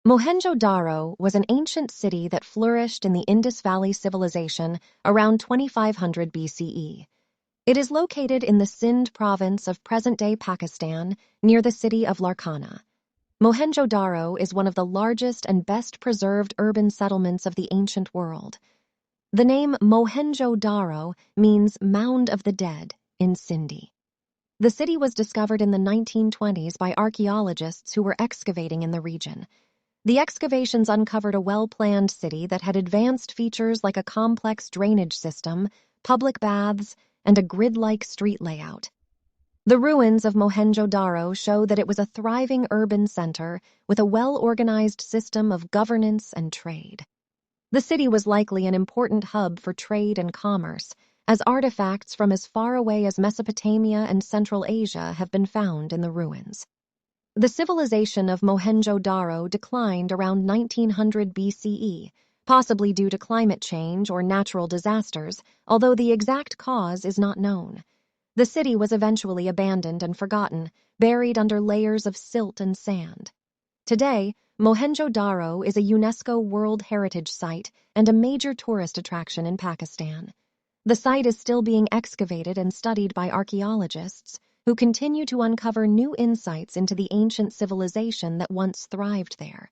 Mohenjo Daro was an ancient city that flourished in the Indus Valley Civilization around 2500 BCE. It is located in the Sindh province of present-day Pakistan, near the city of Larkana. Mohenjo Daro is one of the largest and best-preserved urban settlements of the ancient world. The name Mohenjo Daro means Mound of the Dead in Sindhi. The city was discovered in the 1920s by archaeologists who were excavating in the region. The excavations uncovered a well-planned city that had advanced features like a complex drainage system, public baths, and a grid-like street layout. The ruins of Mohenjo Daro show that it was a thriving urban center with a well-organized system of governance and trade. The city was likely an important hub for trade and commerce, as artifacts from as far away as Mesopotamia and Central Asia have been found in the ruins. The civilization of Mohenjo Daro declined around 1900 BCE, possibly due to climate change or natural disasters, although the exact cause is not known. The city was eventually abandoned and forgotten, buried under layers of silt and sand. Today, Mohenjo Daro is a UNESCO World Heritage Site and a major tourist attraction in Pakistan. The site is still being excavated and studied by archaeologists, who continue to uncover new insights into the ancient civilization that once thrived there.